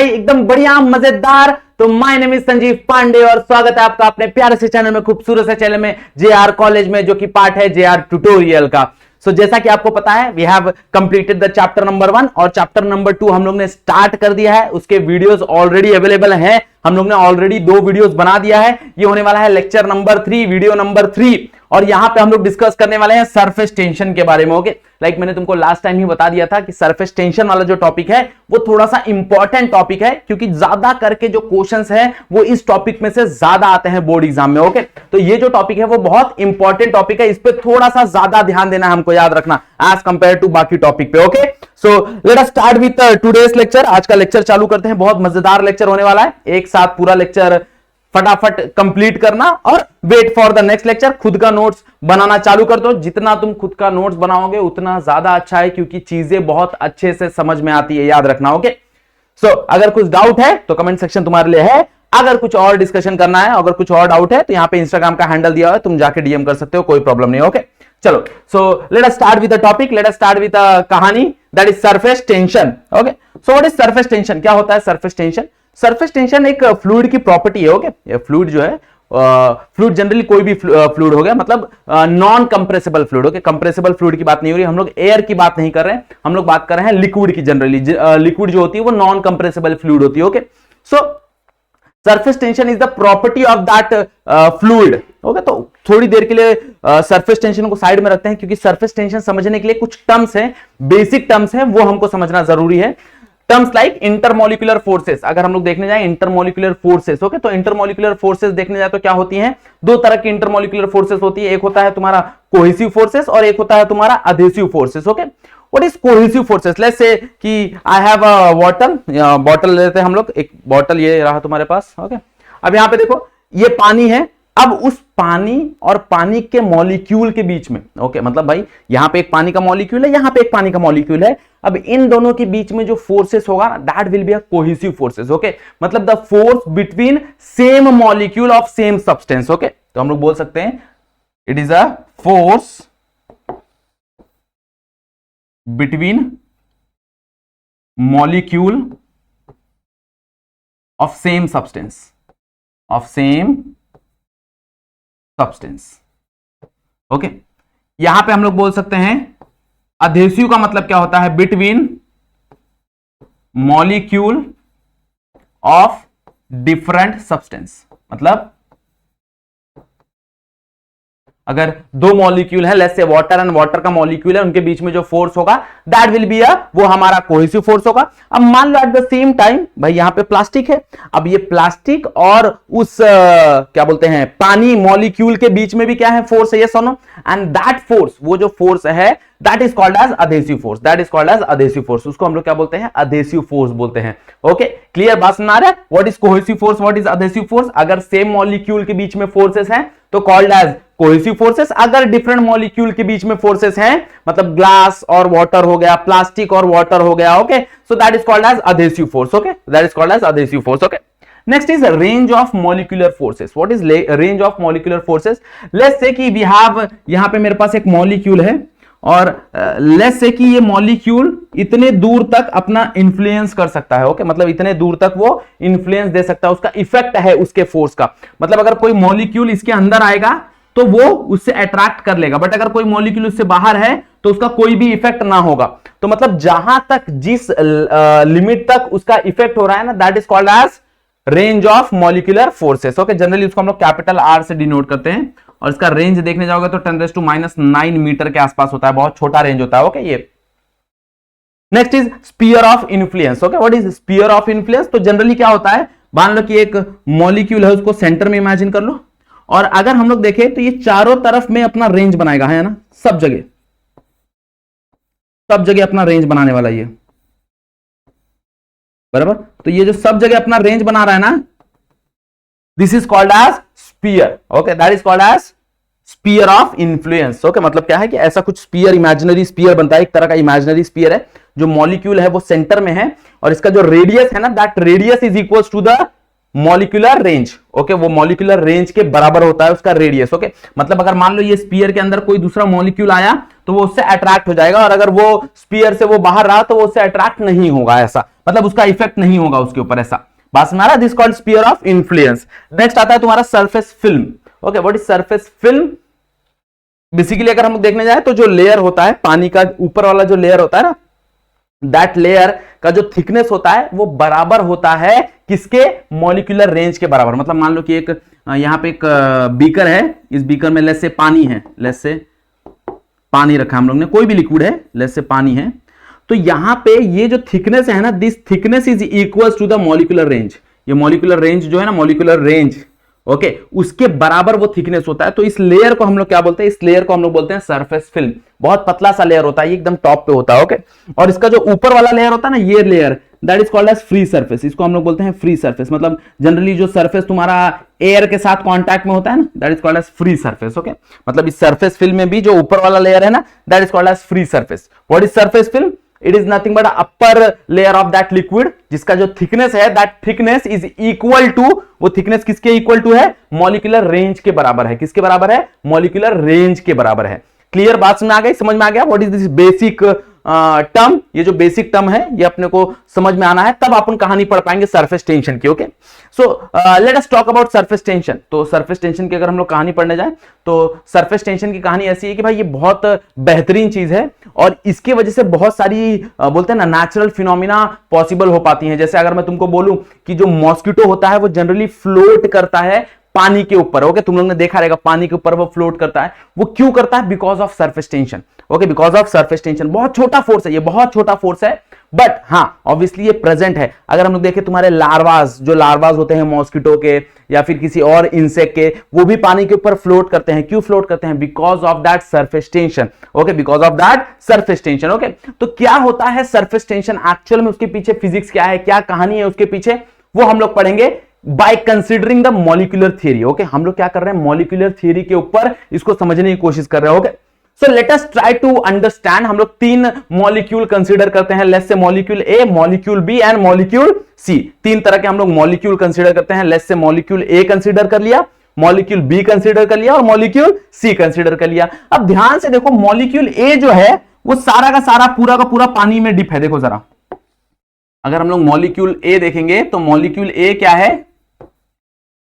एकदम बढ़िया मजेदार। तो my name is Sanjeev Pandey और स्वागत है आपका अपने प्यारे से चैनल में, खूबसूरत से चैनल में, जेआर कॉलेज में, जो कि पार्ट है जेआर ट्यूटोरियल का। सो जैसा कि आपको पता है, we have completed the chapter number 1 और चैप्टर नंबर 2 हम लोग ने स्टार्ट कर दिया है। उसके वीडियोस ऑलरेडी अवेलेबल हैं, हम लोग ने ऑलरेडी 2 वीडियोस बना दिया है। ये होने वाला है लेक्चर नंबर 3, वीडियो नंबर 3, और यहां पे हम लोग डिस्कस करने वाले हैं सरफेस टेंशन के बारे में। ओके, लाइक मैंने तुमको लास्ट टाइम ही बता दिया था कि सरफेस टेंशन वाला जो टॉपिक है वो थोड़ा सा इंपॉर्टेंट टॉपिक है, क्योंकि ज्यादा करके जो क्वेश्चंस हैं वो इस टॉपिक में से ज्यादा आते हैं बोर्ड एग्जाम में। ओके, तो ये जो टॉपिक है वो बहुत इंपॉर्टेंट टॉपिक है, इस पे थोड़ा सा ज्यादा ध्यान देना है हमको, याद रखना, एज कंपेयर टू बाकी टॉपिक पे। Okay, so let us start with today's lecture. आज का लेक्चर चालू करते हैं। बहुत मजेदार लेक्चर होने वाला है, एक साथ पूरा लेक्चर फटाफट कंप्लीट करना और wait for the next lecture. खुद का नोट्स बनाना चालू कर दो। जितना तुम खुद का नोट्स बनाओगे उतना ज्यादा अच्छा है, क्योंकि चीजें बहुत अच्छे से समझ में आती है, याद रखना। ओके, सो अगर कुछ डाउट है तो कमेंट सेक्शन तुम्हारे लिए है। अगर कुछ और डिस्कशन करना है, अगर कुछ और डाउट है तो यहां पे इंस्टाग्राम का हैंडल दिया हुआ है, तुम जाके डीएम कर सकते हो, कोई प्रॉब्लम नहीं। ओके, चलो, so let us start with the topic, let us start with the कहानी, that is surface tension. Okay, so what is surface tension? क्या होता है सरफेस टेंशन? सरफेस टेंशन एक फ्लूइड की प्रॉपर्टी है। ओके, फ्लूइड जो है, फ्लूइड जनरली कोई भी फ्लूइड हो गया, मतलब non compressible fluid. Okay, compressible fluid की बात नहीं हो रही, हम लोग एयर की बात नहीं कर रहे हैं, हम लोग बात कर रहे हैं लिक्विड की। जनरली लिक्विड जो होती है वो नॉन कंप्रेसिबल फ्लूइड होती है। Okay, so surface tension is the property of that fluid. Okay, तो थोड़ी देर के लिए सरफेस टेंशन को साइड में रखते हैं, क्योंकि सरफेस टेंशन समझने के लिए कुछ टर्म्स हैं, बेसिक टर्म्स हैं, वो हमको समझना जरूरी है। Terms like intermolecular forces. अगर हम लोग देखने जाए इंटरमोलिकुलर फोर्सेस, ओके, तो इंटरमोलिकुलर फोर्सेस देखने जाए तो क्या होती हैं? 2 तरह की इंटरमोलिकुलर फोर्सेस होती है। एक होता है तुम्हारा कोहेसिव फोर्सेस और एक होता है तुम्हारा adhesive forces. Okay, what is cohesive forces? Let's say कि आई हैव अ बॉटल लेते हैं हम लोग, एक बॉटल ये रहा तुम्हारे पास। ओके, अब यहां पे देखो, ये पानी है। अब उस पानी और पानी के मॉलिक्यूल के बीच में, ओके, मतलब भाई यहां पे एक पानी का मॉलिक्यूल है, यहां पे एक पानी का मॉलिक्यूल है। अब इन दोनों के बीच में जो फोर्सेस होगा, that will be a cohesive forces. Okay, मतलब the force between same molecule of same substance. Okay, तो हम लोग बोल सकते हैं it is a force between molecule of same substance, okay, यहां पे हम लोग बोल सकते हैं अधेसिव का मतलब क्या होता है? Between molecule of different substance. मतलब अगर 2 मॉलिक्यूल है, let's say water and water का मॉलिक्यूल है, उनके बीच में जो फोर्स होगा दैट विल बी वो हमारा कोहेसिव फोर्स होगा। अब मान लो एट द सेम टाइम भाई यहां पे प्लास्टिक है। अब ये प्लास्टिक और उस क्या बोलते हैं पानी मॉलिक्यूल के बीच में भी क्या है? फोर्स है, ये सुनो, एंड दैट फोर्स, वो जो फोर्स है that is called as adhesive force, that is called as adhesive force. उसको हम लोग क्या बोलते हैं? अधेसिव फोर्स बोलते हैं। ओके, क्लियर बात सुना रहा है? What is cohesive force, what is adhesive force? अगर सेम मॉलिक्यूल के बीच में फोर्सेस हैं तो कॉल्ड एज कोहेसिव फोर्सेस। अगर डिफरेंट मॉलिक्यूल के बीच में फोर्सेस हैं, मतलब ग्लास और वाटर हो गया, प्लास्टिक और वाटर हो गया, okay, so that is called as adhesive force. Okay, that is called as adhesive force. Okay, next is range of molecular forces. What is range of molecular forces? Let's say कि we have, यहां पे मेरे पास एक molecule है और let's say कि ये molecule इतने दूर तक अपना इंफ्लुएंस कर सकता है। ओके, मतलब इतने दूर तक वो इंफ्लुएंस दे सकता है, उसका इफेक्ट है उसके फोर्स का। मतलब अगर कोई मॉलिक्यूल इसके अंदर आएगा तो वो उससे अट्रैक्ट कर लेगा, बट अगर कोई मॉलिक्यूल उससे बाहर है तो उसका कोई भी इफेक्ट ना होगा। तो मतलब जहां तक, जिस लिमिट तक उसका इफेक्ट हो रहा है ना, that is called as range of molecular forces. Okay, generally उसको हम लोग कैपिटल आर से डिनोट करते हैं, और इसका रेंज देखने जाओगे तो 10⁻⁹ मीटर के आसपास होता है, बहुत छोटा रेंज होता है। ओके, ये next is sphere of influence. Okay, what is sphere of influence? तो जनरली क्या होता है, मान लो कि एक मॉलिक्यूल है, उसको सेंटर में इमेजिन कर लो, और अगर हम लोग देखें तो ये चारों तरफ में अपना रेंज बनाएगा, है ना, सब जगह अपना रेंज बनाने वाला ये, बराबर। तो ये जो सब जगह अपना रेंज बना रहा है ना, this is called as sphere. Okay, that is called as sphere of influence. Okay, मतलब क्या है कि ऐसा कुछ स्पीयर, इमेजिनरी स्पीयर बनता है, एक तरह का इमेजिनरी स्पीयर है, जो मॉलिक्यूल है वो सेंटर में है, और इसका जो रेडियस है ना, that radius is equal to the molecular range. Okay, वो मॉलिक्यूलर रेंज के बराबर होता है उसका रेडियस। ओके, मतलब अगर मान लो ये स्पीयर के अंदर कोई दूसरा मॉलिक्यूल आया तो वो उससे अट्रैक्ट हो जाएगा, और अगर वो स्पीयर से वो बाहर रहा तो वो उससे अट्रैक्ट नहीं होगा, ऐसा मतलब उसका इफेक्ट नहीं होगा उसके ऊपर, ऐसा बात में आ रहा। This called sphere of influence. Next आता है तुम्हारा surface film. Okay, what is surface film? Basically अगर हम देखने जाए तो जो लेयर होता है पानी का, ऊपर वाला जो लेयर होता है ना, दैट लेयर का जो थिकनेस होता है वो बराबर होता है किसके? मॉलिक्यूलर रेंज के बराबर। मतलब मान लो कि एक यहां पे एक बीकर है, इस बीकर में लेट्स से पानी है, लेट्स से पानी रखा हम लोग ने, कोई भी लिक्विड है, लेट्स से पानी है, तो यहां पे ये जो थिकनेस है ना, this thickness is equal to the molecular range. ये मॉलिक्यूलर रेंज जो है ना, मॉलिक्यूलर रेंज, ओके, उसके बराबर वो थिकनेस होता है। तो इस लेयर को हम लोग क्या बोलते हैं? इस लेयर को हम लोग बोलते हैं सरफेस फिल्म। बहुत पतला सा लेयर होता है, एकदम टॉप पे होता है, ओके। और इसका जो ऊपर वाला लेयर होता है ना, ये layer, that is called as free surface. इसको हम लोग बोलते हैं फ्री सरफेस। मतलब जनरली जो सरफेस तुम्हारा एयर के साथ कांटेक्ट में होता है ना, that is called as free surface, okay. मतलब इस सरफेस फिल्म में भी जो ऊपर वाला लेयर है ना, that is called as free surface. What is surface film? It is nothing but upper layer of that liquid, जिसका जो थिकनेस है, that thickness is equal to, वो थिकनेस किसके इक्वल टू है? मॉलिक्यूलर रेंज के बराबर है। किसके बराबर है? मॉलिक्यूलर रेंज के बराबर है। क्लियर बात में आ गई, समझ में आ गया? What is this basic term? ये जो बेसिक टर्म है ये अपने को समझ में आना है, तब अपन कहानी पढ़ पाएंगे सरफेस टेंशन की, okay. So let us talk about surface tension. तो सरफेस टेंशन की अगर हम लोग कहानी पढ़ने जाएं तो सरफेस टेंशन की कहानी ऐसी है कि भाई ये बहुत बेहतरीन चीज है, और इसकी वजह से बहुत सारी बोलते हैं ना नेचुरल फिनोमिना पॉसिबल हो पाती हैं। जैसे अगर मैं तुमको बोलूं कि जो मॉस्किटो होता है वो जनरली फ्लोट करता है पानी के ऊपर, ओके। तुम लोग ने देखा रहेगा पानी के ऊपर वो फ्लोट करता है। वो क्यों करता है? Because of surface tension, okay, because of surface tension. बहुत छोटा फोर्स है ये, बहुत छोटा फोर्स है, बट हाँ ऑब्वियसली ये प्रेजेंट है। अगर हम लोग देखें तुम्हारे लार्वास, जो लार्वास होते हैं मॉस्किटो के या फिर किसी और इंसेक्ट के, वो भी पानी के ऊपर फ्लोट करते हैं। क्यों फ्लोट करते हैं? Because of that surface tension, okay, because of that surface tension, okay. तो क्या होता है सरफेस टेंशन एक्चुअल में? उसके पीछे फिजिक्स क्या है, क्या कहानी है उसके पीछे, वो हम लोग पढ़ेंगे by considering the molecular theory, okay. हम लोग क्या कर रहे हैं? मॉलिक्यूलर थियरी के ऊपर इसको समझने की कोशिश कर रहे हैं, okay. So let us try to understand. हम लोग 3 मॉलिक्यूल कंसीडर करते हैं, let's say molecule A, molecule B and molecule C. 3 तरह के हम लोग मॉलिक्यूल कंसीडर करते हैं। Let's say molecule A consider कर लिया, मॉलिक्यूल बी कंसीडर कर लिया और मॉलिक्यूल सी कंसीडर कर लिया। अब ध्यान से देखो, मॉलिक्यूल ए जो है वो सारा का सारा पूरा का पूरा पानी में डिप है। देखो जरा, अगर हम लोग मॉलिक्यूल ए देखेंगे तो मॉलिक्यूल ए क्या है?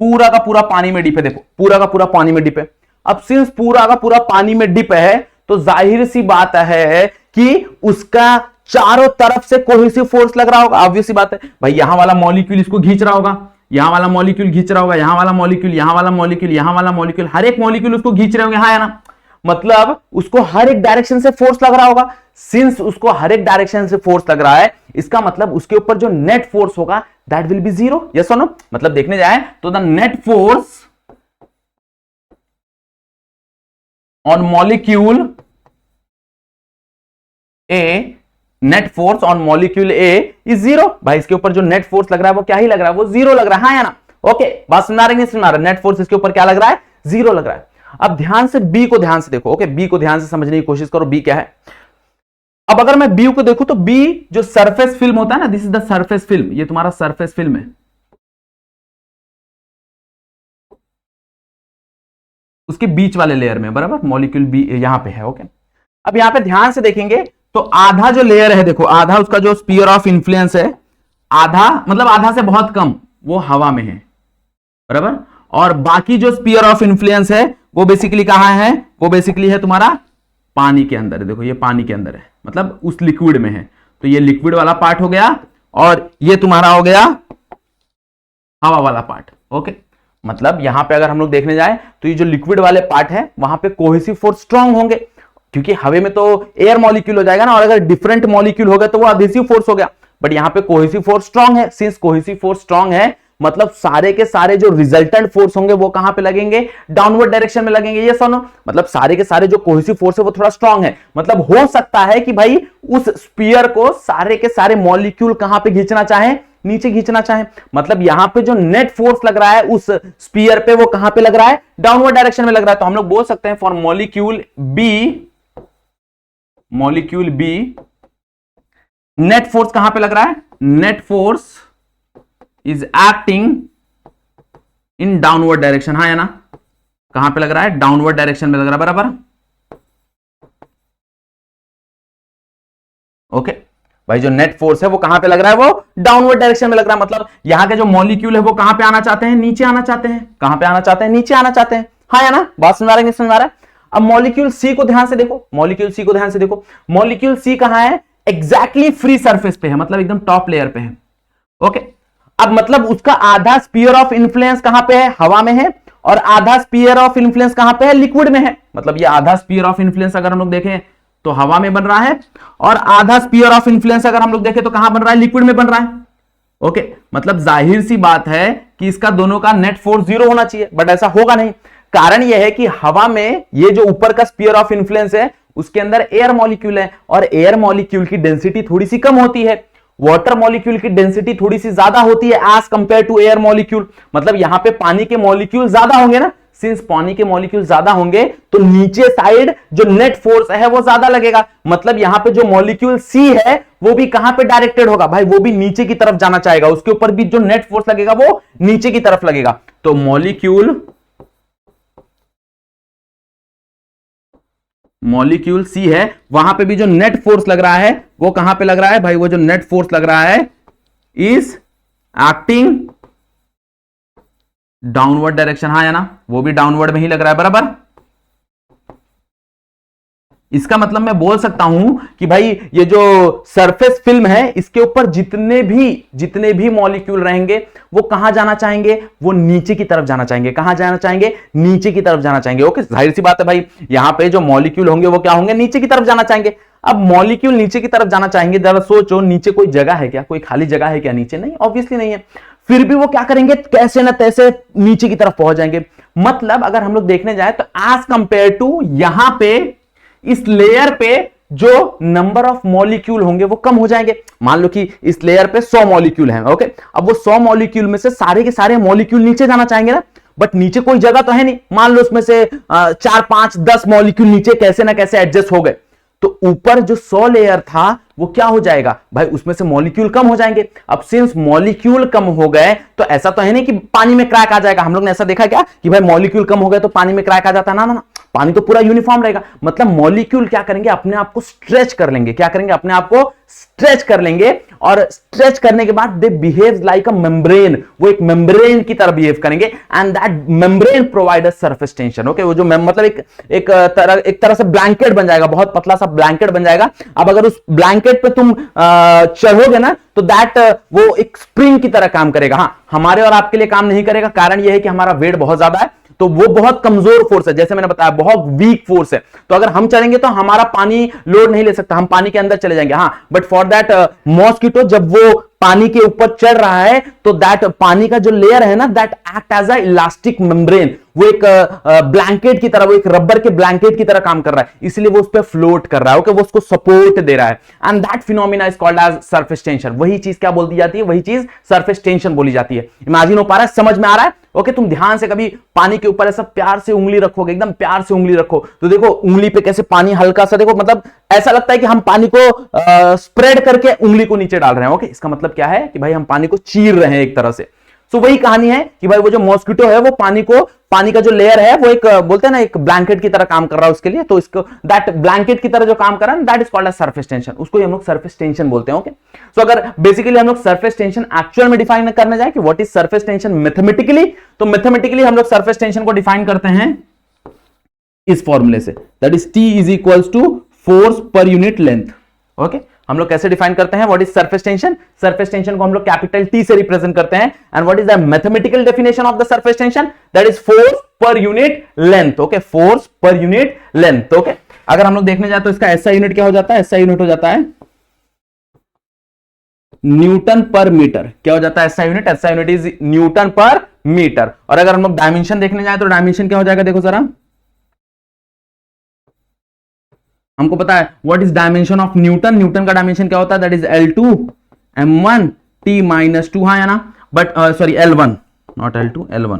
पूरा का पूरा पानी में डिप है। देखो पूरा का पूरा पानी में डिप है। अब सिंस पूरा का पूरा पानी में डिप है तो जाहिर सी बात है कि उसका चारों तरफ से कोहेसिव फोर्स लग रहा होगा। ऑब्वियस सी बात है भाई, यहां वाला मॉलिक्यूल इसको खींच रहा होगा, यहां वाला मॉलिक्यूल खींच रहा होगा, यहां वाला मॉलिक्यूल, यहां वाला मॉलिक्यूल, यहां वाला मॉलिक्यूल, हर एक मॉलिक्यूल उसको खींच रहे होंगे, हाँ या ना? मतलब उसको हर एक डायरेक्शन से फोर्स लग रहा होगा। सिंस उसको हर एक डायरेक्शन से फोर्स लग रहा है, इसका मतलब उसके ऊपर जो नेट फोर्स होगा that will B zero, yes और नो? मतलब देखने जाए तो the net force on molecule A, net force on molecule A is zero. भाई इसके ऊपर जो नेट फोर्स लग रहा है वो क्या ही लग रहा है? वो जीरो लग रहा है, हाँ या ना? ओके, बात सुना रहे हैं? नेट फोर्स इसके ऊपर क्या लग रहा है? जीरो लग रहा है। अब ध्यान से बी को ध्यान से देखो, ओके, बी को ध्यान से समझने की कोशिश करो, बी क्या है। अब अगर मैं बी को देखूं तो बी जो सरफेस फिल्म होता है ना, this is the surface film, ये तुम्हारा सरफेस फिल्म है। उसके बीच वाले लेयर में, बराबर, मॉलिक्यूल बी यहां पे है, ओके। अब यहां पे ध्यान से देखेंगे तो आधा जो लेयर है, देखो आधा उसका जो स्पीयर ऑफ इन्फ्लुएंस है, आधा मतलब आधा से बहुत कम वो हवा में है, बराबर। और बाकी जो स्पीयर ऑफ इन्फ्लुएंस है वो बेसिकली कहां है? वो बेसिकली है तुम्हारा पानी के अंदर है। देखो ये पानी के अंदर है, मतलब उस लिक्विड में है। तो ये लिक्विड वाला पार्ट हो गया और ये तुम्हारा हो गया हवा वाला पार्ट, ओके। मतलब यहां पे अगर हम लोग देखने जाए तो ये जो लिक्विड वाले पार्ट है वहां पे कोहेसिव फोर्स स्ट्रांग होंगे, क्योंकि हवा में तो एयर मॉलिक्यूल हो जाएगा ना, और अगर डिफरेंट मॉलिक्यूल हो गया तो वो एडहेसिव फोर्स हो गया। बट यहां पे कोहेसिव फोर्स स्ट्रांग है। सिंस कोहेसिव फोर्स स्ट्रांग है मतलब सारे के सारे जो रिजल्टेंट फोर्स होंगे वो कहां पे लगेंगे? डाउनवर्ड डायरेक्शन में लगेंगे, ये सुनो। मतलब सारे के सारे जो कोहेसिव फोर्स है वो थोड़ा स्ट्रांग है। मतलब हो सकता है कि भाई उस स्पीयर को सारे के सारे मॉलिक्यूल कहां पे खींचना चाहे? नीचे खींचना चाहे। मतलब यहां पे जो नेट फोर्स लग रहा है उस स्पीयर पे वो कहां पे लग रहा है? डाउनवर्ड डायरेक्शन में लग रहा है। तो हम लोग बोल सकते हैं for molecule B net force कहां पे लग रहा है? Net force is acting in downward direction, हाँ या ना? कहां पे लग रहा है? डाउनवर्ड डायरेक्शन में लग रहा है, बराबर। ओके भाई जो नेट फोर्स है वो कहां पे लग रहा है, वो डाउनवर्ड डायरेक्शन में लग रहा है। मतलब यहां के जो मॉलिक्यूल है वो कहां पे आना चाहते हैं, नीचे आना चाहते हैं। कहां पे आना चाहते हैं, नीचे आना चाहते हैं। हाँ या ना, बात समझ आ रहा है नहीं समझ आ रहा है? अब मॉलिक्यूल सी को ध्यान से देखो, मॉलिक्यूल सी को ध्यान से देखो। मॉलिक्यूल सी कहां है, एग्जैक्टली फ्री सरफेस पे है, मतलब एकदम टॉप लेयर पे है। ओके अब मतलब उसका आधा स्पीयर ऑफ इन्फ्लुएंस कहां पे है, हवा में है, और आधा स्पीयर ऑफ इन्फ्लुएंस कहां पे है, लिक्विड में है। मतलब ये आधा स्पीयर ऑफ इन्फ्लुएंस अगर हम लोग देखें तो हवा में बन रहा है, और आधा स्पीयर ऑफ इन्फ्लुएंस अगर हम लोग देखें तो कहां बन रहा है, लिक्विड में बन रहा है। ओके मतलब जाहिर सी बात है कि इसका दोनों का नेट फोर्स 0 होना चाहिए, बट ऐसा होगा नहीं। कारण यह है कि हवा में ये जो ऊपर का स्पीयर ऑफ इन्फ्लुएंस है उसके अंदर एयर मॉलिक्यूल है, और एयर मॉलिक्यूल की डेंसिटी थोड़ी सी कम होती है। वाटर मॉलिक्यूल की डेंसिटी थोड़ी सी ज्यादा होती है as compared to air molecule. मतलब यहां पे पानी के मॉलिक्यूल ज्यादा होंगे ना, सिंस पानी के मॉलिक्यूल ज्यादा होंगे तो नीचे साइड जो नेट फोर्स है वो ज्यादा लगेगा। मतलब यहां पे जो मॉलिक्यूल सी है वो भी कहां पे डायरेक्टेड होगा भाई, वो भी नीचे की तरफ जाना चाहेगा, उसके ऊपर भी जो नेट फोर्स लगेगा वो नीचे की तरफ लगेगा। तो मॉलिक्यूल सी है, वहां पे भी जो नेट फोर्स लग रहा है वो कहां पे लग रहा है भाई, वो जो नेट फोर्स लग रहा है इज एक्टिंग डाउनवर्ड डायरेक्शन। हाँ या ना, वो भी डाउनवर्ड में ही लग रहा है बराबर। इसका मतलब मैं बोल सकता हूं कि भाई ये जो सरफेस फिल्म है इसके ऊपर जितने भी मॉलिक्यूल रहेंगे वो कहां जाना चाहेंगे, वो नीचे की तरफ जाना चाहेंगे। कहां जाना चाहेंगे, नीचे की तरफ जाना चाहेंगे। ओके जाहिर सी बात है भाई, यहां पे जो मॉलिक्यूल होंगे वो क्या होंगे, नीचे की तरफ जाना चाहेंगे। अब मॉलिक्यूल नीचे की तरफ जाना चाहेंगे, जरा सोचो नीचे कोई जगह है क्या, कोई खाली जगह है क्या नीचे, नहीं ऑब्वियसली नहीं है। फिर भी वो क्या करेंगे, कैसे ना तैसे नीचे की तरफ पहुंच जाएंगे। मतलब अगर हम लोग देखने जाए तो एज कंपेयर टू यहां पे इस लेयर पे जो नंबर ऑफ मॉलिक्यूल होंगे वो कम हो जाएंगे। मान लो कि इस लेयर पे 100 मॉलिक्यूल हैं। ओके अब वो 100 मॉलिक्यूल में से सारे के सारे मॉलिक्यूल नीचे जाना चाहेंगे ना, बट नीचे कोई जगह तो है नहीं। मान लो उसमें से 4 5 10 मॉलिक्यूल नीचे कैसे ना कैसे एडजस्ट हो गए, तो ऊपर जो 100 लेयर था वो क्या हो जाएगा भाई, उसमें से मॉलिक्यूल कम हो जाएंगे। अब सिंस मॉलिक्यूल कम हो गए तो ऐसा तो है नहीं कि पानी में क्रैक आ जाएगा। हम लोग ने ऐसा देखा क्या कि भाई मॉलिक्यूल कम हो गए तो पानी में क्रैक आ जाता है, ना ना ना, पानी तो पूरा यूनिफॉर्म रहेगा। मतलब मॉलिक्यूल क्या करेंगे, अपने आप को स्ट्रेच कर लेंगे। क्या करेंगे, अपने आप को स्ट्रेच कर लेंगे, और स्ट्रेच करने के बाद they behave like a membrane, वो एक मेम्ब्रेन की तरह बिहेव करेंगे, and that membrane provide a surface tension. Okay वो जो मतलब एक तरह से ब्लैंकेट बन जाएगा, बहुत पतला सा ब्लैंकेट बन जाएगा। अब अगर उस ब्लैंकेट पे तुम चढ़ोगे ना तो दैट वो एक स्प्रिंग की तरह काम करेगा। हाँ हमारे और आपके लिए काम नहीं करेगा, कारण यह है कि हमारा वेट बहुत ज्यादा है, तो वो बहुत कमजोर फोर्स है, जैसे मैंने बताया बहुत वीक फोर्स है। तो अगर हम चलेंगे तो हमारा पानी लोड नहीं ले सकता, हम पानी के अंदर चले जाएंगे। हाँ बट फॉर दैट मॉस्किटो जब वो पानी के ऊपर चढ़ रहा है तो दैट पानी का जो लेयर है ना, that act as a elastic membrane, वो एक ब्लैंकेट की तरह, वो एक रबर के ब्लैंकेट की तरह काम कर रहा है, इसलिए वो उस पर फ्लोट कर रहा है। ओके वो उसको सपोर्ट दे रहा है, and that phenomena is called as surface tension. वही चीज क्या बोल दी जाती है, वही चीज सरफेस टेंशन बोली जाती है। इमेजिन हो पा रहा है, समझ में आ रहा है? ओके तुम ध्यान से कभी पानी के ऊपर ऐसा प्यार से उंगली रखोगे, एकदम प्यार से उंगली रखो तो देखो उंगली पे कैसे पानी हल्का सा, देखो मतलब ऐसा लगता है कि हम पानी को स्प्रेड करके उंगली को नीचे डाल रहे हैं। ओके इसका मतलब क्या है कि भाई हम पानी को चीर रहे हैं एक तरह से। सो वही कहानी है कि भाई वो जो मॉस्किटो है वो पानी का जो लेयर है वो एक बोलते हैं ना एक ब्लैंकेट की तरह काम कर रहा है उसके लिए, तो इसको दैट ब्लैंकेट की तरह जो काम कर रहा है that is called as surface tension, उसको हम लोग सरफेस टेंशन बोलते हैं। ओके सो अगर बेसिकली हम लोग सरफेस टेंशन एक्चुअल में डिफाइन करने जाए कि what is surface tension mathematically, तो मैथमेटिकली हम लोग सरफेस टेंशन को डिफाइन करते हैं इस फॉर्मूले से, that is T is equals to force per unit length. Okay हम लोग कैसे डिफाइन करते हैं what is surface tension, surface tension को हम लोग कैपिटल T से रिप्रेजेंट करते हैं, and what is the mathematical definition of the surface tension, that is force per unit length. Okay force per unit length. Okay अगर हम लोग देखने जाए तो इसका ऐसा यूनिट क्या हो जाता है, ऐसा यूनिट हो जाता है न्यूटन पर मीटर। क्या हो जाता है ऐसा यूनिट, ऐसा यूनिट इज न्यूटन पर मीटर। और अगर हम लोग डायमेंशन देखने जाए तो डायमेंशन क्या हो जाएगा, देखो जरा, हमको पता है what is dimension of Newton, Newton का डायमेंशन क्या होता है, that is L2 m1 t minus 2, हाँ या ना, but sorry L1 not L2 L1।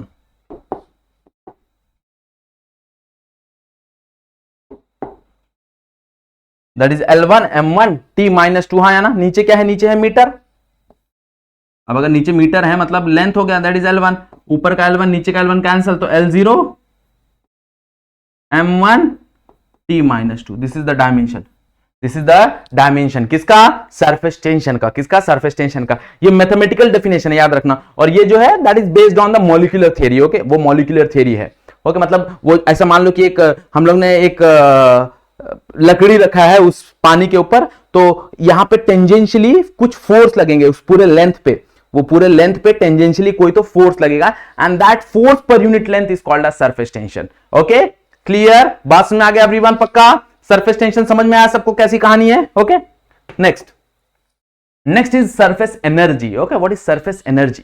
That is L1 m1 t minus 2, हाँ या ना, नीचे क्या है, नीचे है मीटर। अब अगर नीचे मीटर है मतलब लेंथ हो गया, दैट इज L1, ऊपर का L1 नीचे का L1 कैंसल, तो L0 m1 t minus 2, this is the dimension. This is the dimension किसका, सरफेस टेंशन का। किसका, सरफेस टेंशन का। ये मैथमेटिकल डेफिनेशन है, याद रखना। और ये जो है that is based on the molecular theory. Okay, वो मॉलिक्यूलर थ्योरी है। ओके, मतलब वो ऐसा मान लो कि एक हम लोग ने एक लकड़ी रखा है उस पानी के ऊपर, तो यहां पे टेंजेंशियली कुछ फोर्स लगेंगे उस पूरे लेंथ पे, वो पूरे लेंथ पे टेंजेंशियली कोई तो फोर्स लगेगा, and that force per unit length is called as surface tension. Okay, clear, बात समझ में आ गया एवरीवन? पक्का सरफेस टेंशन समझ में आया सबको, कैसी कहानी है? Okay, next is surface energy. Okay, what is surface energy?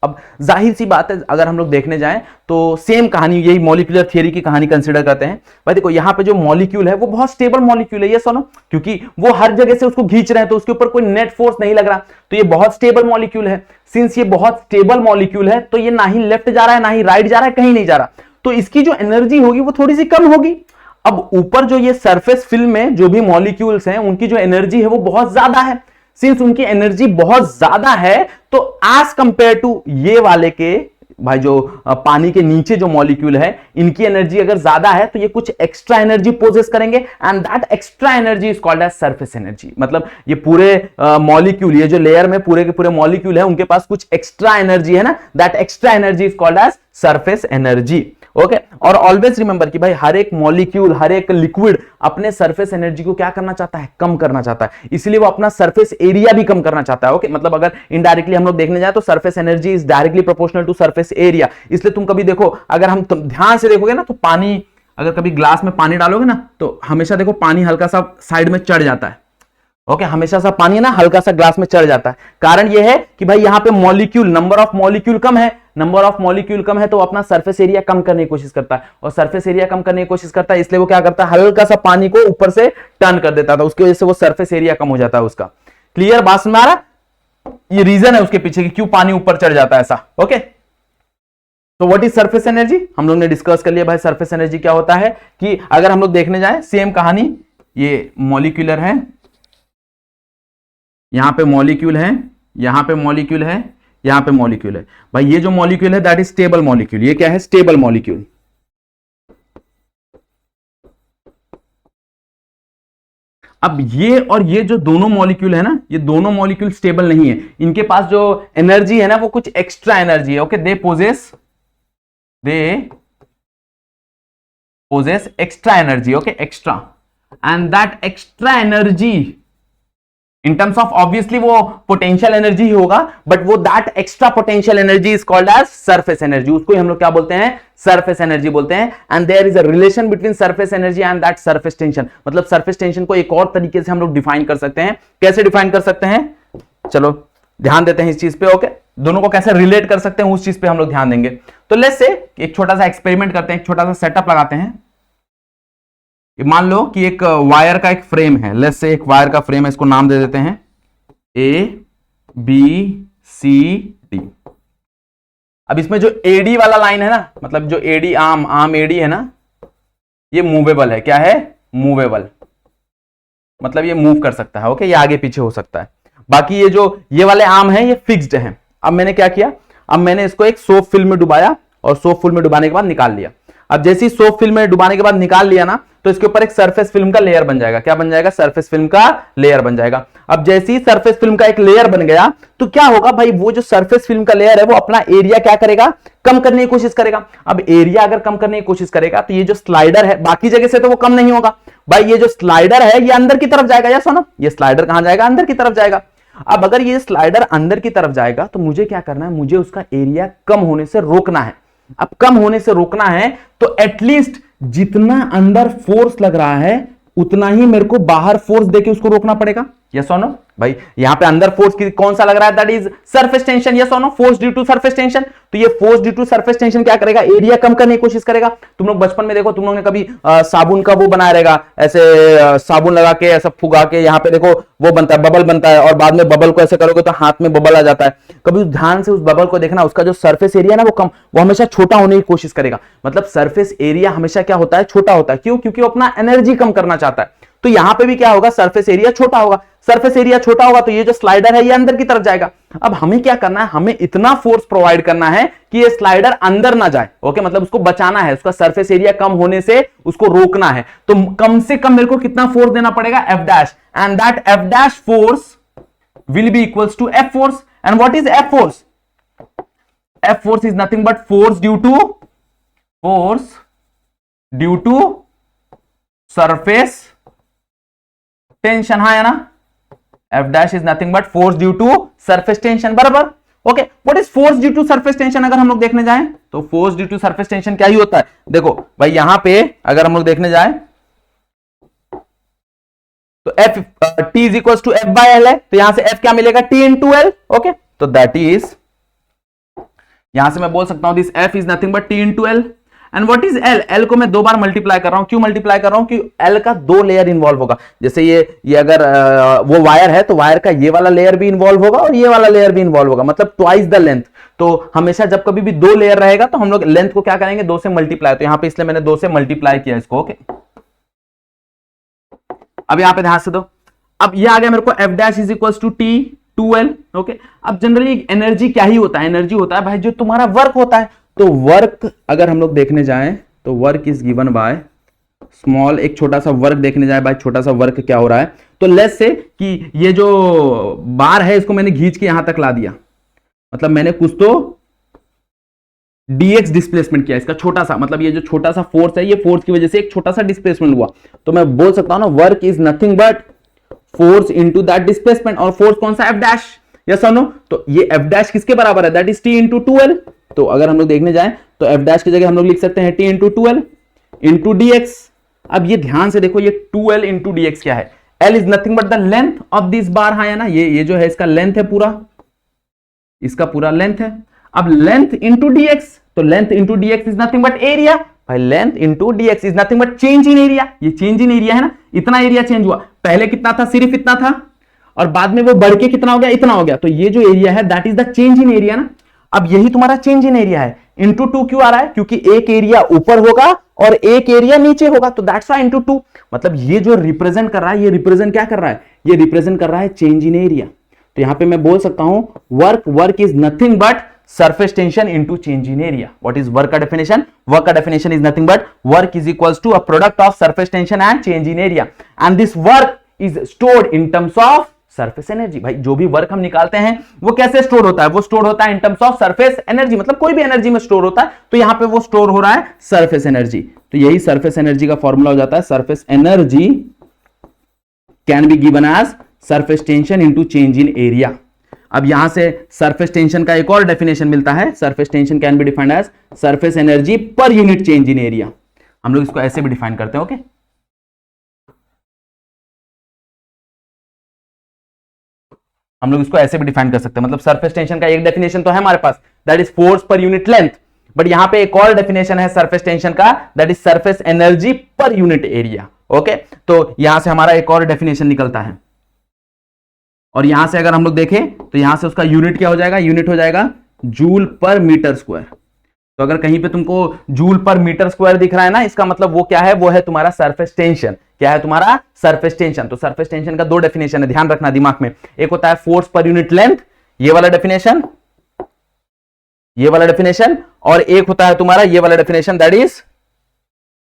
अब जाहिर सी बात है, अगर हम लोग देखने जाएं तो सेम कहानी, यही मॉलिक्यूलर थियरी की कहानी कंसीडर करते हैं। भाई देखो, यहां पे जो मॉलिक्यूल है वो बहुत स्टेबल मॉलिक्यूल है, ये सुनो, क्योंकि वो हर जगह से उसको खींच रहे हैं तो उसके ऊपर कोई नेट फोर्स नहीं लग रहा, तो ये बहुत स्टेबल मॉलिक्यूल है। सिंस ये बहुत स्टेबल मॉलिक्यूल है तो ये ना ही लेफ्ट जा रहा है ना ही राइट जा रहा है, कहीं नहीं जा रहा, तो इसकी जो एनर्जी होगी वो थोड़ी सी कम होगी। अब ऊपर जो ये सरफेस फिल्म में जो भी मॉलिक्यूल्स हैं उनकी जो एनर्जी है वो बहुत ज्यादा है। सिंस उनकी एनर्जी बहुत ज्यादा है तो एज कंपेयर टू ये वाले के, भाई जो पानी के नीचे जो मॉलिक्यूल है इनकी एनर्जी अगर ज्यादा है तो ये कुछ एक्स्ट्रा एनर्जी पोजेस करेंगे, and that extra energy is called as surface energy. मतलब ये पूरे मॉलिक्यूल, ये जो लेयर में पूरे के पूरे मॉलिक्यूल है उनके पास कुछ एक्स्ट्रा एनर्जी है ना, that extra energy is called as surface energy. Okay, और ऑलवेज रिमेंबर कि भाई हर एक मॉलिक्यूल, हर एक लिक्विड अपने सरफेस एनर्जी को क्या करना चाहता है, कम करना चाहता है, इसलिए वो अपना सरफेस एरिया भी कम करना चाहता है। ओके, मतलब अगर इनडायरेक्टली हम लोग देखने जाए तो surface energy is directly proportional to surface area. इसलिए तुम कभी देखो, अगर हम ध्यान से देखोगे ना तो पानी, अगर कभी ग्लास में पानी डालोगे ना तो हमेशा देखो पानी हल्का सा साइड में चढ़ जाता है। ओके, हमेशा सा पानी ना हल्का सा ग्लास में चढ़ जाता है। कारण यह है कि भाई यहां पे मॉलिक्यूल, नंबर ऑफ मॉलिक्यूल कम है, नंबर ऑफ मॉलिक्यूल कम है तो अपना सरफेस एरिया कम करने की कोशिश करता है, और सरफेस एरिया कम करने की कोशिश करता है इसलिए वो क्या करता है, हल्का सा पानी को ऊपर से टर्न कर देता था, उसकी वजह से वो सरफेस एरिया कम हो जाता है उसका। क्लियर, बात समझ में आ रहा? ये रीजन है उसके पीछे कि क्यों पानी ऊपर चढ़ जाता है ऐसा। ओके, तो व्हाट इज सरफेस एनर्जी हम लोग ने डिस्कस कर लिया। भाई सरफेस एनर्जी क्या होता है कि अगर हम लोग देखने जाए सेम कहानी, ये मॉलिक्यूलर है, यहां पे मॉलिक्यूल है, यहां पे मॉलिक्यूल है, यहां पे मॉलिक्यूल है। भाई ये जो मॉलिक्यूल है दैट इज स्टेबल मॉलिक्यूल। ये क्या है, स्टेबल मॉलिक्यूल। अब ये और ये जो दोनों मॉलिक्यूल है ना, ये दोनों मॉलिक्यूल स्टेबल नहीं है, इनके पास जो एनर्जी है ना वो कुछ एक्स्ट्रा एनर्जी है। Okay, they possess extra energy. Okay, extra, and that extra energy in terms of obviously वो पोटेंशियल एनर्जी ही होगा, बट वो that extra potential energy is called as surface energy. उसको हम लोग क्या बोलते हैं, सरफेस एनर्जी बोलते हैं। And there is a relation between surface energy and that surface tension. मतलब सरफेस टेंशन को एक और तरीके से हम लोग डिफाइन कर सकते हैं। कैसे डिफाइन कर सकते हैं, चलो ध्यान देते हैं इस चीज पे। ओके, दोनों को कैसे रिलेट कर सकते हैं उस चीज पे हम लोग ध्यान देंगे। तो लेट्स से एक छोटा सा एक्सपेरिमेंट करते हैं, एक छोटा सा सेटअप लगाते हैं। मान लो कि एक वायर का एक फ्रेम है, लेट्स से एक वायर का फ्रेम है, इसको नाम दे देते हैं ABCD। अब इसमें जो AD वाला लाइन है ना, मतलब जो AD आर्म AD है ना, ये मूवेबल है। क्या है, मूवेबल, मतलब ये मूव कर सकता है। ओके, ये आगे पीछे हो सकता है। बाकी ये जो ये वाले आर्म है ये फिक्स्ड है। अब मैंने क्या किया, अब मैंने इसको एक सोप फिल्म में डुबाया और सोप फिल्म में डुबाने के बाद निकाल लिया। अब जैसे ही सोप फिल्म में डुबाने के बाद निकाल लिया ना तो इसके ऊपर एक सरफेस फिल्म का लेयर बन जाएगा। क्या बन जाएगा, सरफेस फिल्म का लेयर बन जाएगा। अब जैसे ही सरफेस फिल्म का एक लेयर बन गया तो क्या होगा भाई, वो जो सरफेस फिल्म का लेयर है वो अपना एरिया क्या करेगा, कम करने की कोशिश करेगा। अब एरिया अगर कम करने की कोशिश करेगा तो ये जो स्लाइडर है बाकी जगह से तो वो कम नहीं होगा भाई, ये जो स्लाइडर है ये अंदर की तरफ जाएगा। या सुनो, ये स्लाइडर कहां जाएगा, अंदर की तरफ जाएगा। अब अगर ये स्लाइडर अंदर की तरफ जाएगा तो मुझे क्या करना है, मुझे उसका एरिया कम होने से रोकना है। अब कम होने से रोकना है तो एटलीस्ट जितना अंदर फोर्स लग रहा है उतना ही मेरे को बाहर फोर्स देके उसको रोकना पड़ेगा। यस और नो भाई, यहां पे अंदर फोर्स कौन सा लग रहा है, that is surface tension. Yes और no, force due to surface tension. तो ये force due to surface tension क्या करेगा, एरिया कम करने की कोशिश करेगा। तुम लोग बचपन में देखो, तुम लोग ने कभी साबुन का वो बनाया रहेगा, ऐसे साबुन लगा के ऐसा फुगा के यहां पे देखो वो बनता है, बबल बनता है, और बाद में बबल को ऐसे करोगे तो हाथ में बबल आ जाता है। कभी ध्यान से उस बबल को देखना, उसका जो सरफेस एरिया ना वो हमेशा छोटा होने की कोशिश करेगा। मतलब सरफेस एरिया हमेशा क्या होता है, छोटा होता है। क्यों, क्योंकि वो अपना एनर्जी कम करना चाहता है। तो यहां पे भी क्या होगा, सरफेस एरिया छोटा होगा। सरफेस एरिया छोटा होगा तो ये जो स्लाइडर है ये अंदर की तरफ जाएगा। अब हमें क्या करना है, हमें इतना फोर्स प्रोवाइड करना है कि ये स्लाइडर अंदर ना जाए। ओके, मतलब उसको बचाना है, उसका सरफेस एरिया कम होने से उसको रोकना है। तो कम से कम मेरे को कितना फोर्स देना पड़ेगा, F dash, and that F dash force will be equals to F force. And what is F force? F force is nothing but force due to surface tension. हाँ है ना, F dash is nothing but force due to surface tension, बराबर। Okay, what is force due to surface tension? अगर हम लोग देखने जाएं तो force due to surface tension क्या ही होता है, देखो भाई यहां पे अगर हम लोग देखने जाएं तो F T is equal to F by L है, तो यहां से एफ क्या मिलेगा, टी इंटू एल। ओके, तो दैट इज, यहां से मैं बोल सकता हूं this F is nothing but T into L. And what is L? L को मैं दो बार मल्टीप्लाई कर रहा हूं, क्यों मल्टीप्लाई कर रहा हूं कि एल का दो लेयर इन्वॉल्व होगा। जैसे ये अगर वो वायर है तो वायर का ये वाला लेयर भी इन्वॉल्व होगा और ये वाला लेयर भी इन्वॉल्व होगा, मतलब ट्वाइस द लेंथ। तो हमेशा जब कभी भी दो लेयर रहेगा तो हम लोग लेंथ को क्या करेंगे, दो से मल्टीप्लाई। तो यहां पे इसलिए मैंने दो से मल्टीप्लाई किया इसको। ओके, अब यहां पे ध्यान से दो, अब ये आ गया मेरे को F dash is equal to T two L. Okay, अब जनरली एनर्जी क्या ही होता है, एनर्जी होता है भाई जो तुम्हारा वर्क होता है। तो वर्क अगर हम लोग देखने जाएं तो work is given by small, एक छोटा सा वर्क देखने जाए भाई, छोटा सा वर्क क्या हो रहा है, तो लेट्स से कि ये जो बार है इसको मैंने खींच के यहां तक ला दिया, मतलब मैंने कुछ तो dx डिस्प्लेसमेंट किया इसका छोटा सा, मतलब ये जो छोटा सा फोर्स है ये फोर्स की वजह से एक छोटा सा डिस्प्लेसमेंट हुआ। तो मैं बोल सकता हूं ना work is nothing but force into that displacement. और फोर्स कौन सा, एफ डैश, यस और नो? तो ये एफ डैश किसके बराबर है, that is T into two L. तो अगर हम लोग देखने जाएं तो एफ डैश की जगह हम लोग लिख सकते हैं T into two L into D X. अब ये ध्यान से देखो, ये two L into D X क्या है, L is nothing but the length of this bar. हाँ है ना, ये जो है इसका लेंथ है पूरा, इसका पूरा लेंथ है। अब लेंथ इंटू डी एक्स, तो length into D X is nothing but area. भाई length into D X is nothing but change in area, ये चेंज इन एरिया है ना, इतना एरिया चेंज हुआ, पहले कितना था, सिर्फ इतना था, और बाद में वो बढ़ के कितना हो गया, इतना हो गया। तो ये जो एरिया है that is the change in area ना। अब यही तुम्हारा चेंज इन एरिया है। इंटू टू क्यों आ रहा है, क्योंकि एक एरिया ऊपर होगा और एक एरिया नीचे होगा, तो दैट्स व्हाई इंटू टू। मतलब ये जो रिप्रेजेंट कर रहा है, ये रिप्रेजेंट क्या कर रहा है, ये रिप्रेजेंट कर रहा है चेंज इन एरिया। तो यहां पे मैं बोल सकता हूं work is nothing but surface tension into change in area. What is work का डेफिनेशन? वर्क का definition is nothing but work is equals to a product of surface tension and change in area, and this work is stored in terms of surface energy. भाई जो भी work हम निकालते हैं वो कैसे स्टोर होता है, वो स्टोर होता है इन टर्म्स ऑफ सरफेस एनर्जी, मतलब कोई भी एनर्जी में स्टोर होता है, तो यहां पे वो स्टोर हो रहा है सरफेस एनर्जी। तो यही सरफेस एनर्जी का फॉर्मूला हो जाता है, surface energy can be given as surface tension into change in area. अब यहां से सरफेस टेंशन का एक और डेफिनेशन मिलता है, surface tension can be defined as surface energy per unit change in area. हम लोग इसको ऐसे भी डिफाइन करते हैं। ओके, हम लोग इसको ऐसे भी डिफाइन कर सकते हैं, मतलब सरफेस टेंशन का एक डेफिनेशन तो है हमारे पास, that is force per unit length, but यहां पे एक और डेफिनेशन है सरफेस टेंशन का, that is surface energy per unit area. Okay, तो यहां से हमारा एक और डेफिनेशन निकलता है, और यहां से अगर हम लोग देखें तो यहां से उसका यूनिट क्या हो जाएगा, यूनिट हो जाएगा जूल पर मीटर स्क्वायर। तो अगर कहीं पे तुमको जूल पर मीटर स्क्वायर दिख रहा है ना, इसका मतलब वो क्या है, वो है तुम्हारा सरफेस टेंशन। क्या है तुम्हारा सरफेस टेंशन? तो सरफेस टेंशन का दो डेफिनेशन है, ध्यान रखना दिमाग में। एक होता है फोर्स पर यूनिट लेंथ, ये वाला डेफिनेशन, ये वाला डेफिनेशन, और एक होता है तुम्हारा ये वाला definition, that is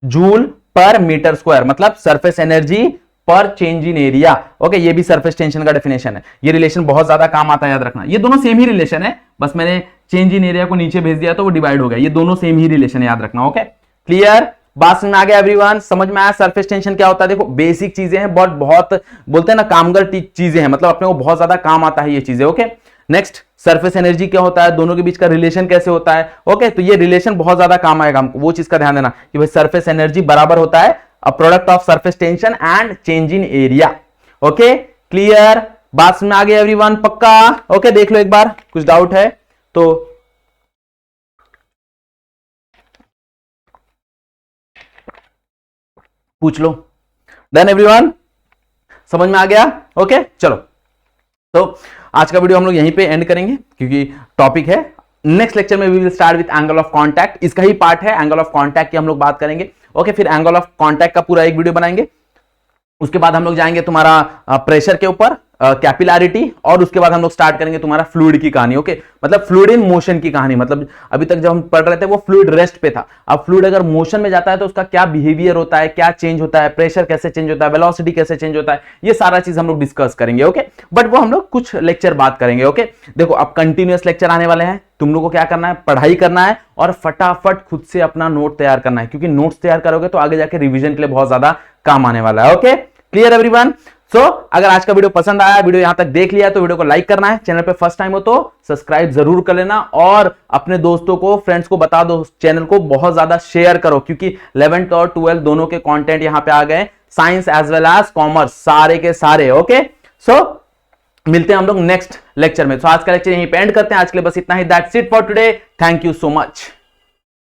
joule per metre square, मतलब surface energy per change in area. Okay, ये भी सरफेस टेंशन का डेफिनेशन है। ये रिलेशन बहुत ज्यादा काम आता है, याद रखना। ये दोनों सेम ही रिलेशन है, बस मैंने चेंज इन एरिया को नीचे भेज दिया तो वो डिवाइड हो गया। ये दोनों सेम ही रिलेशन है, याद रखना। Okay, clear? बात समझ में आ गया एवरीवन? समझ में आया सरफेस टेंशन क्या होता है? देखो बेसिक चीजें हैं, बहुत बोलते हैं ना कामगर चीजें हैं, मतलब अपने को बहुत ज्यादा काम आता है ये चीजें। ओके, नेक्स्ट सरफेस एनर्जी क्या होता है, दोनों के बीच का रिलेशन कैसे होता है। ओके, तो ये रिलेशन बहुत ज्यादा काम आएगा हमको, वो चीज का ध्यान देना कि भाई सरफेस एनर्जी बराबर होता है अ product of surface tension and change in area. Okay, clear? बात समझ में आ गई एवरीवन? पक्का? ओके, देख लो एक बार, कुछ डाउट है तो पूछ लो। Done everyone? समझ में आ गया? ओके, चलो तो आज का वीडियो हम लोग यहीं पे एंड करेंगे क्योंकि टॉपिक है। नेक्स्ट लेक्चर में we will start with angle of contact, इसका ही पार्ट है, एंगल ऑफ कांटेक्ट की हम लोग बात करेंगे। ओके, फिर एंगल ऑफ कांटेक्ट का पूरा एक वीडियो बनाएंगे। उसके बाद हम लोग जाएंगे तुम्हारा प्रेशर के ऊपर, कैपिलैरिटी, और उसके बाद हम लोग स्टार्ट करेंगे तुम्हारा फ्लूइड की कहानी। ओके, मतलब फ्लूइड इन मोशन की कहानी। मतलब अभी तक जब हम पढ़ रहे थे वो फ्लूइड रेस्ट पे था, अब फ्लूइड अगर मोशन में जाता है तो उसका क्या बिहेवियर होता है, क्या चेंज होता है, प्रेशर कैसे चेंज होता है, वेलोसिटी कैसे चेंज होता है, ये सारा चीज हम लोग डिस्कस करेंगे। ओके, बट वो हम लोग कुछ लेक्चर बात करेंगे। ओके, देखो अब कंटिन्यूअस लेक्चर आने वाले हैं, तुम लोग को क्या करना है, पढ़ाई करना है और फटाफट खुद से अपना नोट तैयार करना है, क्योंकि नोट्स तैयार करोगे तो आगे जाके रिवीजन के लिए बहुत ज्यादा काम आने वाला है। Okay, clear everyone? सो अगर आज का वीडियो पसंद आया, वीडियो यहां तक देख लिया तो वीडियो को लाइक करना है, चैनल पे फर्स्ट टाइम हो तो सब्सक्राइब जरूर कर लेना, और अपने दोस्तों को, फ्रेंड्स को बता दो, चैनल को बहुत ज्यादा शेयर करो, क्योंकि 11th और 12th दोनों के कंटेंट यहां पे आ गए, science as well as commerce, सारे के सारे। ओके, सो मिलते हैं हम लोग नेक्स्ट लेक्चर में। तो आज का लेक्चर यहीं पे एंड करते हैं, आज के लिए बस इतना ही। That's it for today, thank you so much.